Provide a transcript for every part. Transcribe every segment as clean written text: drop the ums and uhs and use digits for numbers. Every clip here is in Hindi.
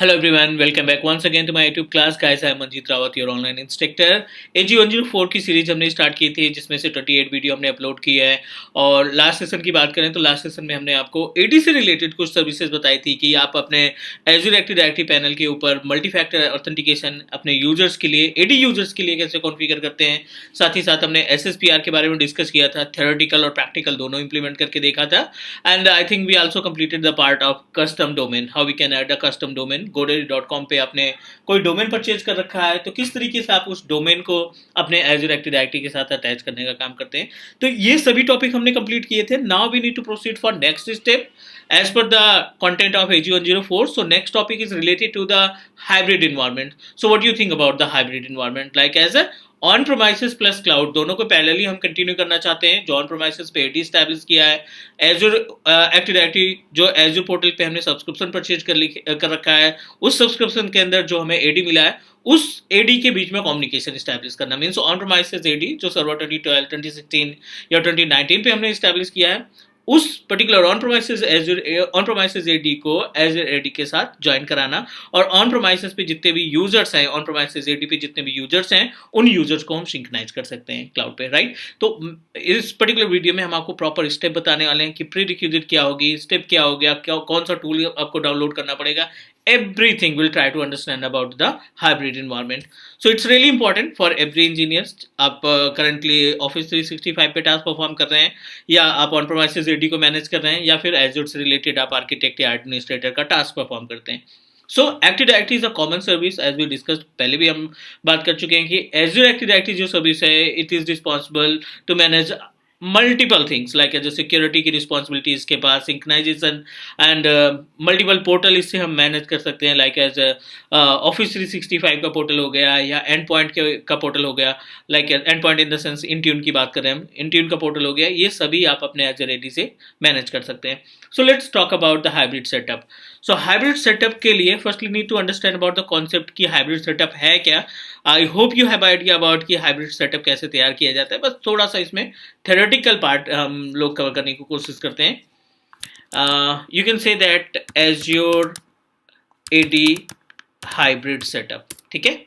Hello everyone, welcome back once again to my YouTube class. Guys, I am Manjeet Rawat, your online instructor. AG104 की सीरीज हमने स्टार्ट की थी जिसमें से 28 वीडियो हमने अपलोड की है। और लास्ट सेशन की बात करें तो लास्ट सेशन में हमने आपको AD से रिलेटेड कुछ सर्विसेज बताई थी कि आप अपने Azure Active Directory पैनल के ऊपर मल्टी फैक्टर ऑथेंटिकेशन अपने यूजर्स के लिए, AD यूजर्स के लिए कैसे कॉन्फ़िगर करते हैं। साथ ही साथ हमने SSPR के बारे में डिस्कस किया था, थ्योरेटिकल और प्रैक्टिकल दोनों इंप्लीमेंट करके देखा था। And I think we also completed the part of custom domain, how we can add a custom domain. godaddy.com पे आपने कोई डोमेन परचेज कर रखा है तो किस तरीके से आप उस डोमेन को अपने Azure Active Directory के साथ अटैच करने का काम करते हैं। तो ये सभी टॉपिक हमने कंप्लीट किए थे। Now we need to proceed for next step as per the content of AG104. So next topic is related to the hybrid environment. So what do you think about the hybrid environment? Like as a on promises plus cloud दोनों को पैरेलली हम कंटिन्यू करना चाहते हैं। जो ऑन प्रोमाइसिस पे एडी स्टैब्लिश किया है, एजूर एक्टिव डायरेक्टरी जो एजूर पोर्टल पे हमने सब्सक्रिप्शन परचेज कर रखा है, उस सब्सक्रिप्शन के अंदर जो हमें एडी मिला है उस एडी के बीच में कम्युनिकेशन स्टैब्लिश करना मींस ऑन प्रोमाइसिस एडी जो सर्वर 2012 2016 या 2019 पे हमने स्टैब्लिश किया है, उस पर्टिकुलर ऑन प्रोमाइसिस एडी को एजूर एडी के साथ ज्वाइन कराना। और ऑन प्रोमाइसिस पे जितने भी यूजर्स हैं, ऑन प्रोमाइसिस एडी पे जितने भी यूजर्स हैं, उन यूजर्स को हम सिंक्रोनाइज कर सकते हैं क्लाउड पे, राइट। तो इस पर्टिकुलर वीडियो में हम आपको प्रॉपर स्टेप बताने वाले हैं कि प्री रिक्विजिट क्या होगी, स्टेप क्या हो गया, कौन सा टूल आपको डाउनलोड करना पड़ेगा। Everything we'll try to understand about the hybrid environment. So it's really important for every engineers. आप currently Office 365 पे टास्क परफॉर्म कर रहे हैं, या आप ऑन प्रोमाइसिस एडी को मैनेज कर रहे हैं, या फिर एजूर से रिलेटेड आप आर्किटेक्ट या एडमिनिस्ट्रेटर का टास्क परफॉर्म करते हैं। So Active Directory is a common service as we discuss, पहले भी हम बात कर चुके हैं कि एजूर एक्टिव डायरेक्टरी जो सर्विस है it is responsible to manage multiple things like as security की रिस्पॉन्सिबिलिटी इसके पास, सिंक्रोनाइजेशन एंड मल्टीपल पोर्टल इससे हम मैनेज कर सकते हैं लाइक एज ऑफिस 365 का पोर्टल हो गया या एंड पॉइंट का पोर्टल हो गया, like and point in the sense Intune की बात करें हम, इंट्यून का पोर्टल हो गया, ये सभी आप अपने एजर एडी से मैनेज कर सकते हैं। So let's talk about the hybrid setup. So hybrid setup के लिए firstly need to understand about the concept कि हाइब्रिड सेटअप है क्या। I hope you have idea about कि हाइब्रिड सेटअप कैसे तैयार किया जाता है, बस थोड़ा सा इसमें थ्योरेटिकल पार्ट हम लोग कवर करने की कोशिश करते हैं। You can say that Azure AD hybrid setup, ठीक है।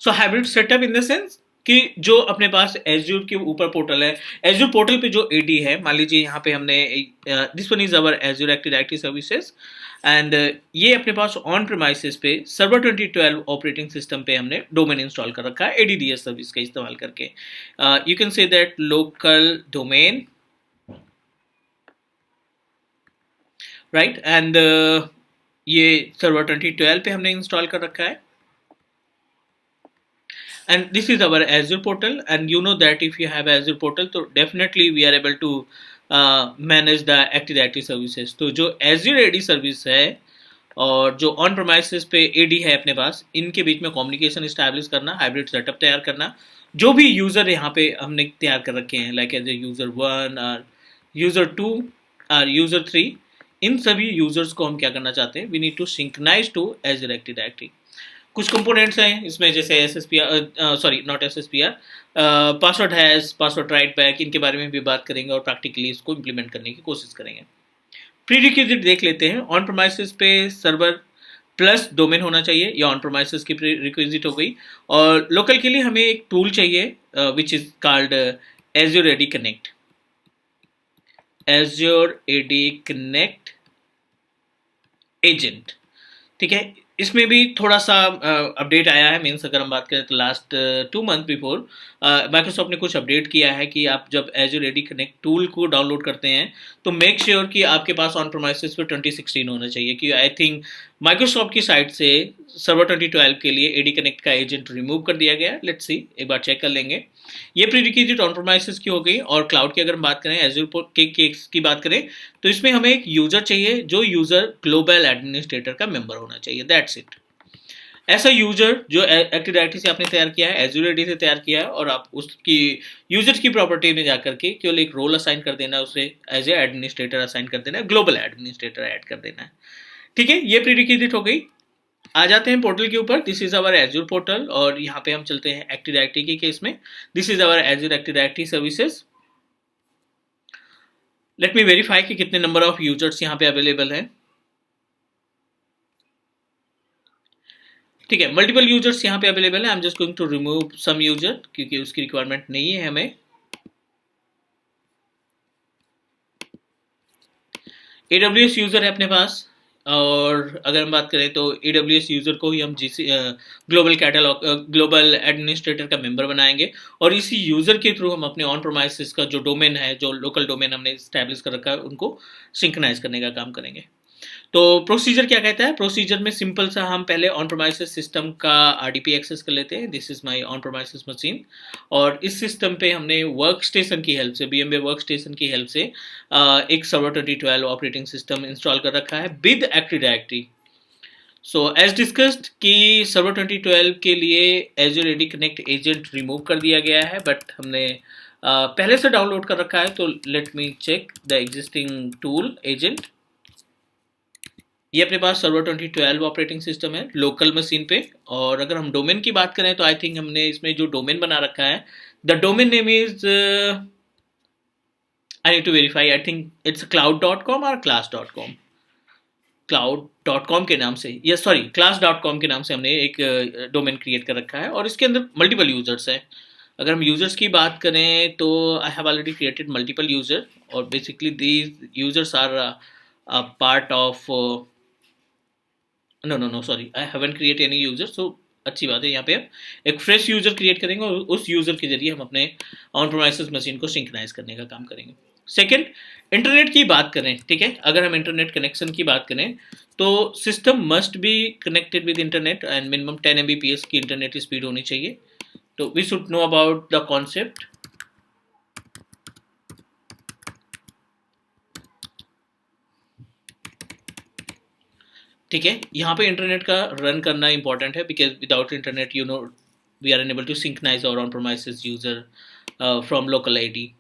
So hybrid setup in the sense कि जो अपने पास एज्यूर के ऊपर पोर्टल है, एज्यूर पोर्टल पे जो एडी है, मान लीजिए यहाँ पे हमने this one is our Azure Active Directory services and ये अपने पास ऑन प्रीमाइसेस पे सर्वर 2012 ऑपरेटिंग सिस्टम पे हमने डोमेन इंस्टॉल कर रखा है एडीडीएस सर्विस का इस्तेमाल करके। You can say that local domain, right, and ये सर्वर 2012 पे हमने इंस्टॉल कर रखा है। And this is our Azure portal, and you know that if you have Azure portal तो definitely we are able to manage the Active Directory services। तो जो Azure AD सर्विस है और जो ऑन प्रोमाइसिस पे AD है अपने पास, इनके बीच में कम्युनिकेशन इस्टेब्लिश करना, हाइब्रिड सेटअप तैयार करना, जो भी यूज़र यहाँ पे हमने तैयार कर रखे हैं लाइक एज ए यूज़र 1 और यूज़र 2 और यूज़र 3, इन सभी यूज़र्स को हम क्या करना चाहते हैं, we need to synchronise to Azure Active Directory। कुछ कंपोनेंट्स हैं इसमें जैसे SSPR, sorry not SSPR, password hash, password write back, इनके बारे में भी बात करेंगे और प्रैक्टिकली इसको इम्प्लीमेंट करने की कोशिश करेंगे। प्री रिक्विजिट देख लेते हैं। ऑन प्रोमाइसिस पे सर्वर प्लस डोमेन होना चाहिए, या ऑन प्रोमाइसिस की प्री रिक्विजिट हो गई। और लोकल के लिए हमें एक टूल चाहिए which is called Azure AD connect, Azure AD connect agent, ठीक है। इसमें भी थोड़ा सा अपडेट आया है, मीन्स अगर हम बात करें तो लास्ट 2 मंथ बिफोर माइक्रोसॉफ्ट ने कुछ अपडेट किया है कि आप जब एज्योर एडी कनेक्ट टूल को डाउनलोड करते हैं तो मेक श्योर कि आपके पास ऑन प्रोमाइसिस पे 2016 होना चाहिए, कि आई थिंक माइक्रोसॉफ्ट की साइड से सर्वर 2012 के लिए एडी कनेक्ट का एजेंट रिमूव कर दिया गया। लेट्स सी, एक बार चेक कर लेंगे। ये प्री रिक्विजिट ऑन प्रोमाइसिस की हो गई। और क्लाउड की अगर हम बात करें, एज्योर की बात करें तो इसमें हमें एक यूजर चाहिए, जो यूजर ग्लोबल एडमिनिस्ट्रेटर का मेंबर होना चाहिए, दैट्स इट। ऐसा यूजर जो एक्टिव डायरेक्टरी से आपने तैयार किया है, एज्योर एडी से तैयार किया है, और आप उसकी यूजर्स की प्रॉपर्टी में जाकर के केवल एक रोल असाइन कर देना है, उसे एज ए एडमिनिस्ट्रेटर असाइन कर देना है, ग्लोबल एडमिनिस्ट्रेटर ऐड कर देना है, ठीक है। ये प्री रिक्विजिट हो गई। आ जाते हैं पोर्टल के ऊपर। This is our Azure portal, और यहाँ पे हम चलते हैं एक्टिव डायरेक्टरी के केस में। This is our Azure Active Directory services. Let me verify कि कितने नंबर ऑफ यूजर्स यहाँ पे अवेलेबल हैं। ठीक है, मल्टीपल यूजर्स यहाँ पे अवेलेबल है। I am just going to remove some user क्योंकि उसकी रिक्वायरमेंट नहीं है हमें। AWS यूजर है अपने पास, और अगर हम बात करें तो AWS यूजर को ही हम GC global catalogue global administrator का मेंबर बनाएंगे, और इसी यूजर के थ्रू हम अपने ऑन प्रोमाइसिस का जो डोमेन है, जो लोकल डोमेन हमने स्टैब्लिश कर रखा है, उनको सिंक्रोनाइज करने का काम करेंगे। तो प्रोसीजर क्या कहता है? प्रोसीजर में सिंपल सा हम पहले ऑन प्रोमाइसिस सिस्टम का RDP एक्सेस कर लेते हैं। This is my on promises machine, और इस सिस्टम पे हमने वर्क स्टेशन की हेल्प से, VMware वर्क स्टेशन की हेल्प से एक सर्वर 2012 ऑपरेटिंग सिस्टम इंस्टॉल कर रखा है with Active Directory. So as discussed कि सर्वर 2012 के लिए Azure AD connect agent remove कर दिया गया है, बट हमने पहले से डाउनलोड कर रखा है। तो let me check the existing tool agent. ये अपने पास सर्वर 2012 ऑपरेटिंग सिस्टम है लोकल मशीन पे। और अगर हम डोमेन की बात करें तो आई थिंक हमने इसमें जो डोमेन बना रखा है, the domain name is I need to verify, I think it's cloud.com और class.com। cloud.com के नाम से, या सॉरी class.com के नाम से हमने एक डोमेन क्रिएट कर रखा है, और इसके अंदर मल्टीपल यूजर्स हैं। अगर हम यूजर्स की बात करें तो I have already created multiple user, और basically these users are part of no sorry, I haven't create any user. So अच्छी बात है, यहाँ पे हम एक फ्रेश यूजर क्रिएट करेंगे और उस यूजर के जरिए हम अपने ऑन प्रोमाइसिस मशीन को सिंक्रोनाइज करने का काम करेंगे। सेकंड, इंटरनेट की बात करें, ठीक है, अगर हम इंटरनेट कनेक्शन की बात करें तो system must be connected with internet and minimum 10 Mbps की इंटरनेट स्पीड होनी चाहिए। तो we should know about the concept. ठीक है, यहाँ पे इंटरनेट का रन करना इंपॉर्टेंट है, because without internet you know we are unable to synchronise our on premises user from local ID.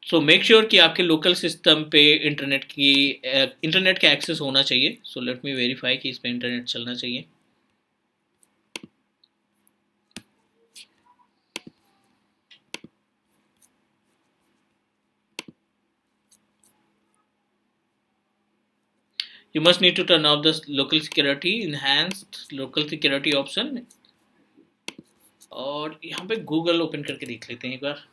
So make sure कि आपके लोकल सिस्टम पे इंटरनेट का एक्सेस होना चाहिए। सो लेट मी वेरीफाई कि इस पे इंटरनेट चलना चाहिए। You must need to turn off the local security, enhanced local security option, और यहाँ पे गूगल ओपन करके देख लेते हैं एक बार।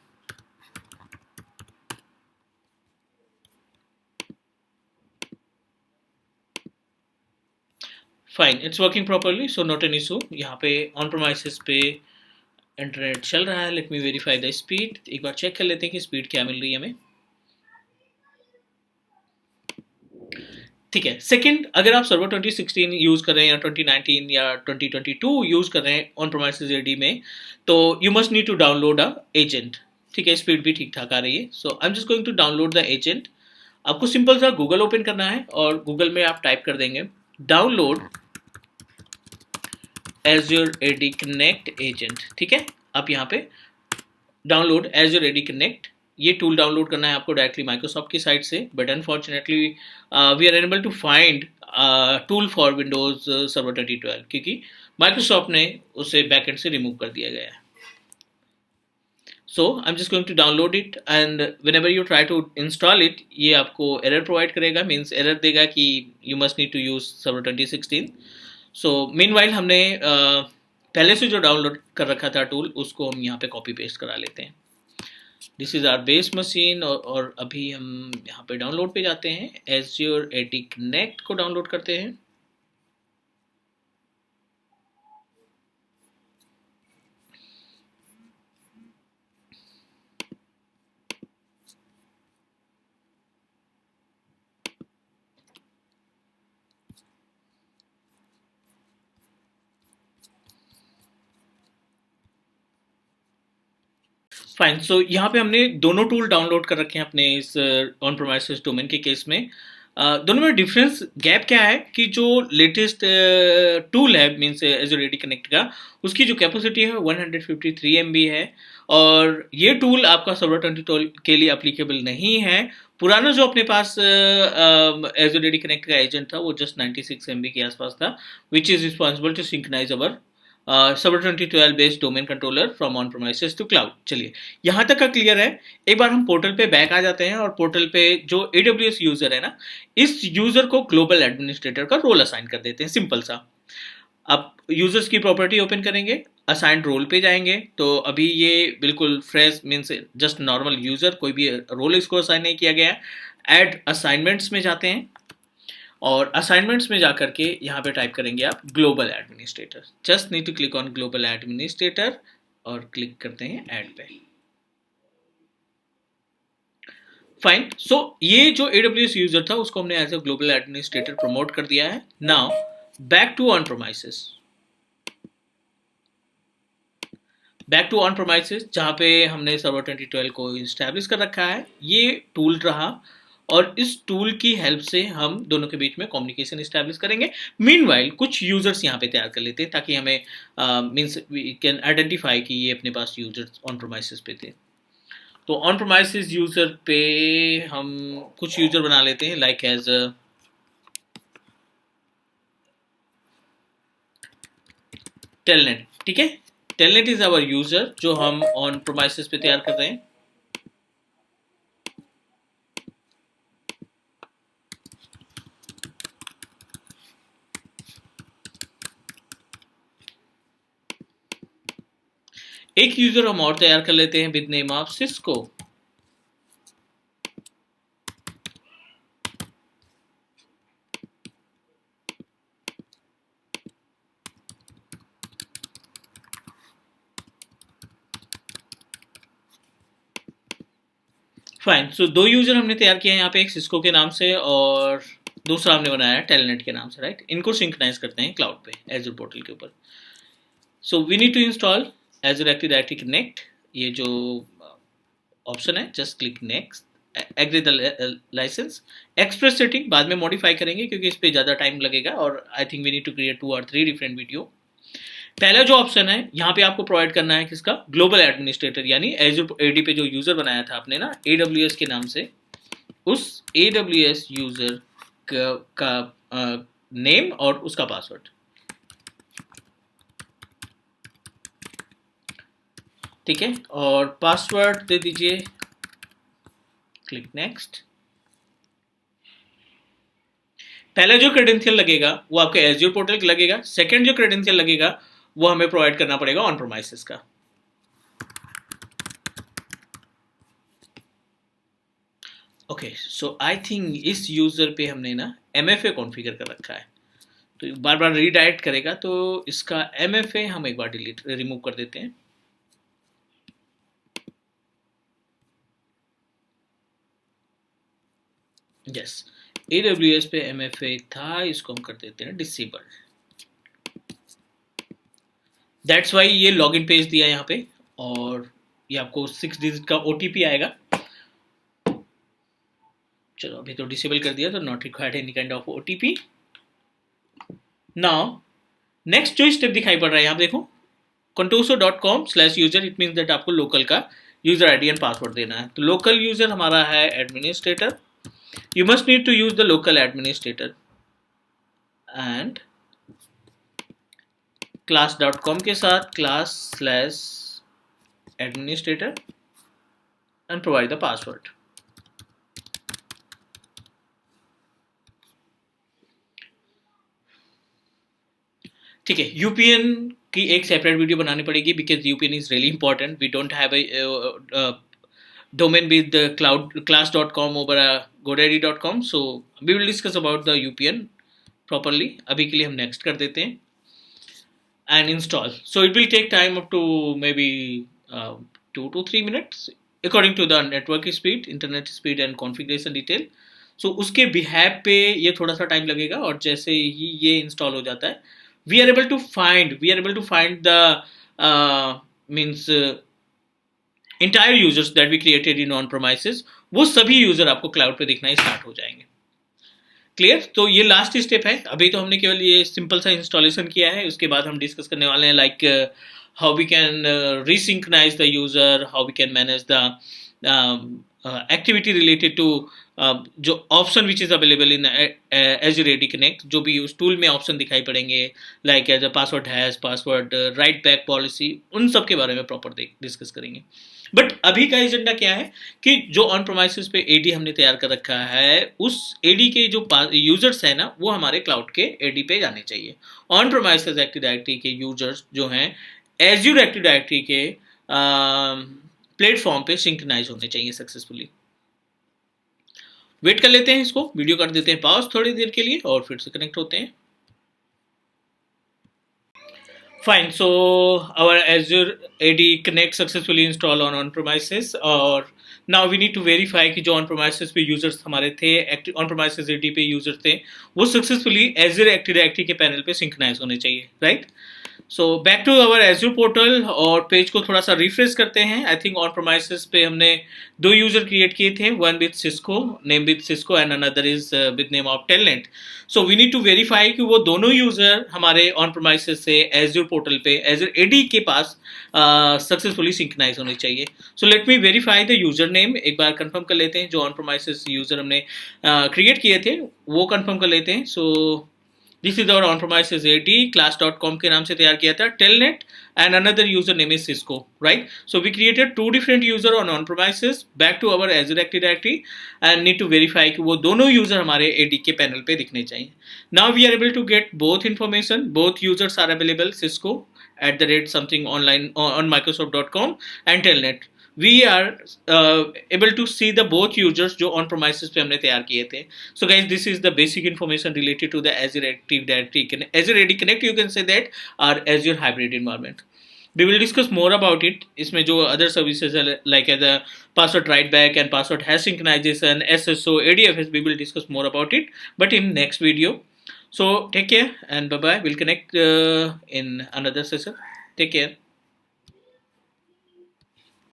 Fine, it's working properly, so not an issue. यहाँ पे ऑन प्रोमाइसिस पे इंटरनेट चल रहा है। Let me verify the speed, एक बार चेक कर लेते हैं कि स्पीड क्या मिल रही है हमें। ठीक है, सेकंड, अगर आप सर्वर 2016 यूज कर रहे हैं या 2019 या 2022 यूज कर रहे हैं ऑन प्रोमाइसिस एडी में, तो you must need to download a agent. ठीक है, स्पीड भी ठीक ठाक आ रही है। So I am just going to download the agent. आपको सिंपल सा गूगल ओपन करना है, और गूगल में आप टाइप कर देंगे download Azure AD connect agent. ठीक है, आप यहाँ पे डाउनलोड एज्योर एडी कनेक्ट, ये टूल डाउनलोड करना है आपको डायरेक्टली माइक्रोसॉफ्ट की साइट से, but unfortunately we are unable to find tool for Windows server 2012 क्योंकि माइक्रोसॉफ्ट ने उसे बैकएंड से रिमूव कर दिया गया है। So I am just going to download it, and whenever you try to install it, ये आपको एरर प्रोवाइड करेगा, मीन्स एरर देगा कि you must need to use server 2016। So meanwhile हमने पहले से जो डाउनलोड कर रखा था टूल, उसको हम यहाँ पे कॉपी पेस्ट करा लेते हैं। This is our base machine, और अभी हम यहाँ पे डाउनलोड पे जाते हैं, एज्योर एडी कनेक्ट को डाउनलोड करते हैं। फाइन, सो यहाँ पे हमने दोनों टूल डाउनलोड कर रखे हैं अपने इस ऑन प्रोमाइसिस डोमेन के केस में। दोनों में डिफरेंस गैप क्या है कि जो लेटेस्ट टूल है मीन्स एज्योर एडी कनेक्ट का, उसकी जो कैपेसिटी है 153 MB है, और ये टूल आपका सर्वर 2012 के लिए अप्लीकेबल नहीं है। पुराना जो अपने पास एज्योर एडी कनेक्ट का एजेंट था वो जस्ट 96 MB के आसपास था, which is responsible to synchronise our server 2012 based domain controller from on premises to cloud. चलिए, यहाँ तक का क्लियर है। एक बार हम पोर्टल पे बैक आ जाते हैं, और पोर्टल पे जो AWS यूजर है ना, इस यूजर को ग्लोबल एडमिनिस्ट्रेटर का रोल असाइन कर देते हैं, सिंपल सा। आप यूजर्स की प्रॉपर्टी ओपन करेंगे, असाइंड रोल पे जाएंगे, तो अभी ये बिल्कुल fresh means just normal user, कोई भी रोल इसको असाइन नहीं किया गया है। ऐड असाइनमेंट्स में जाते हैं और असाइनमेंट्स में जाकर के यहाँ पे टाइप करेंगे आप global administrator. Just need to click on global administrator और क्लिक करते हैं ऐड पे। फाइन, सो ये जो AWS यूजर था उसको हमने as a global administrator promote कर दिया है। Now back to on premises, back to on premises जहाँ पे हमने सर्वर 2012 को इस्टेब्लिश कर रखा है। ये टूल रहा और इस टूल की हेल्प से हम दोनों के बीच में कम्युनिकेशन इस्टेब्लिश करेंगे। मीनवाइल कुछ यूजर्स यहाँ पे तैयार कर लेते हैं ताकि हमें मीन्स वी कैन आइडेंटिफाई कि ये अपने पास यूजर्स ऑन प्रोमाइसेस पे थे। तो ऑन प्रोमाइसेस यूजर पे हम कुछ यूजर बना लेते हैं लाइक एज टेलनेट। ठीक है, टेलनेट इज आवर यूजर जो हम ऑन प्रोमाइसेस पे तैयार कर रहे हैं। एक यूजर हम और तैयार कर लेते हैं with name of Cisco. Fine, so दो यूजर हमने तैयार किए हैं यहाँ पे, एक सिस्को के नाम से और दूसरा हमने बनाया है टेलनेट के नाम से, राइट। इनको सिंक्रोनाइज करते हैं क्लाउड पे एज़ुर पोर्टल के ऊपर। So we need to install Azure Active Directory Connect. ये जो ऑप्शन है just click next, agree the license. Express setting बाद में मॉडिफाई करेंगे क्योंकि इस पर ज़्यादा टाइम लगेगा और I think we need to create 2 और 3 डिफरेंट वीडियो। पहला जो ऑप्शन है यहाँ पे आपको प्रोवाइड करना है किसका, ग्लोबल एडमिनिस्ट्रेटर, यानी एज़ुर एडी पे जो यूजर बनाया था आपने ना AWS के नाम से, उस AWS यूजर का नेम और उसका पासवर्ड। ठीक है, और पासवर्ड दे दीजिए, क्लिक नेक्स्ट। पहला जो क्रेडेंशियल लगेगा वो आपके एज़्योर पोर्टल का लगेगा, सेकंड जो क्रेडेंशियल लगेगा वो हमें प्रोवाइड करना पड़ेगा ऑन प्रोमाइसेस का। ओके, सो आई थिंक इस यूजर पे हमने ना MFA कॉन्फ़िगर कर रखा है, तो बार बार रीडायरेक्ट करेगा, तो इसका MFA हम एक बार डिलीट रिमूव कर देते हैं। यस, AWS पे MFA था, इसको हम कर देते हैं डिसेबल। दैट्स वाई ये लॉगिन पेज दिया यहाँ पे और ये आपको 6 डिजिट का OTP आएगा। चलो अभी तो डिसेबल कर दिया, तो not required any kind of OTP। Now next जो स्टेप दिखाई पड़ रहा है यहाँ देखो, contoso.com/user, इट मीन्स दैट आपको लोकल का यूजर आईडी एंड पासवर्ड देना है। तो लोकल यूजर हमारा है administrator, you must need to use the local administrator and class.com के साथ class/administrator and provide the password। ठीक है, यूपीएन की एक सेपरेट वीडियो बनानी पड़ेगी because UPN is really important. We don't have domain with the cloud class.com over godaddy.com, so we will discuss about the UPN properly। अभी के लिए हम next कर देते हैं and install, so it will take time up to maybe 2 to 3 minutes according to the network speed, internet speed and configuration detail। so उसके behalf पे ये थोड़ा सा टाइम लगेगा और जैसे ही ये इंस्टॉल हो जाता है we are able to find the means entire users that we created in on premises, वो सभी यूजर आपको क्लाउड पे दिखना स्टार्ट हो जाएंगे। क्लियर, तो ये लास्ट स्टेप है। अभी तो हमने केवल ये सिंपल सा इंस्टॉलेशन किया है, उसके बाद हम डिस्कस करने वाले हैं like how we can resynchronise the user, how we can manage the activity related to जो option which is available in Azure AD Connect, जो भी उस टूल में ऑप्शन दिखाई पड़ेंगे, like as a password hash, password write back policy, उन सब के बारे में प्रॉपर डिस्कस करेंगे। बट अभी का एजेंडा क्या है कि जो ऑन प्रोमाइसिस पे एडी हमने तैयार कर रखा है, उस एडी के जो यूजर्स है ना, वो हमारे क्लाउड के एडी पे जाने चाहिए। ऑन प्रोमाइसिस एक्टिव डायरेक्टरी के यूजर्स जो हैं एज्यूर एक्टिव डायरेक्टरी के प्लेटफॉर्म पे सिंक्रोनाइज होने चाहिए सक्सेसफुली। वेट कर लेते हैं, इसको वीडियो कर देते हैं पॉज थोड़ी देर के लिए और फिर से कनेक्ट होते हैं। Fine. So our Azure AD Connect successfully installed on on-premises, और now we need to verify कि जो on-premises पे users हमारे थे, on-premises AD पे users थे, वो successfully Azure Active Directory के पैनल पे synchronize होने चाहिए, right? So back to our Azure portal, और पेज को थोड़ा सा रिफ्रेश करते हैं। आई थिंक ऑन प्रोमाइसेस पे हमने 2 यूजर क्रिएट किए थे, one with Cisco, name with Cisco, and another is with name of Telnet. So we need to verify कि वो दोनों यूजर हमारे ऑन प्रोमाइसेस से एज्यूर पोर्टल पे एज्यूर एडी के पास सक्सेसफुली सिंक्रोनाइज होने चाहिए। So let me verify the user name, एक बार कंफर्म कर लेते हैं। जो ऑन प्रोमाइसेस यूजर हमने क्रिएट किए थे वो कंफर्म कर लेते हैं। So this is our on premises AD class.com के नाम से तैयार किया था, telnet, and another user name is Cisco, right? So we created 2 different user on premises, back to our Azure Active Directory, and need to verify कि वो दोनों यूजर हमारे AD के पैनल पे दिखने चाहिए। Now we are able to get both information, both users are available, Cisco @something online on microsoft.com and telnet। we are able to see the both users जो on premises पे हमने तैयार किए थे। So guys, this is the basic information related to the Azure Active Directory, Azure AD Connect, you can say that, or Azure hybrid environment। We will discuss more about it। इसमें जो other services है like the password write back and password hash synchronization, SSO, ADFS, we will discuss more about it, but in next video। So take care and bye bye, we'll connect in another session। Take care।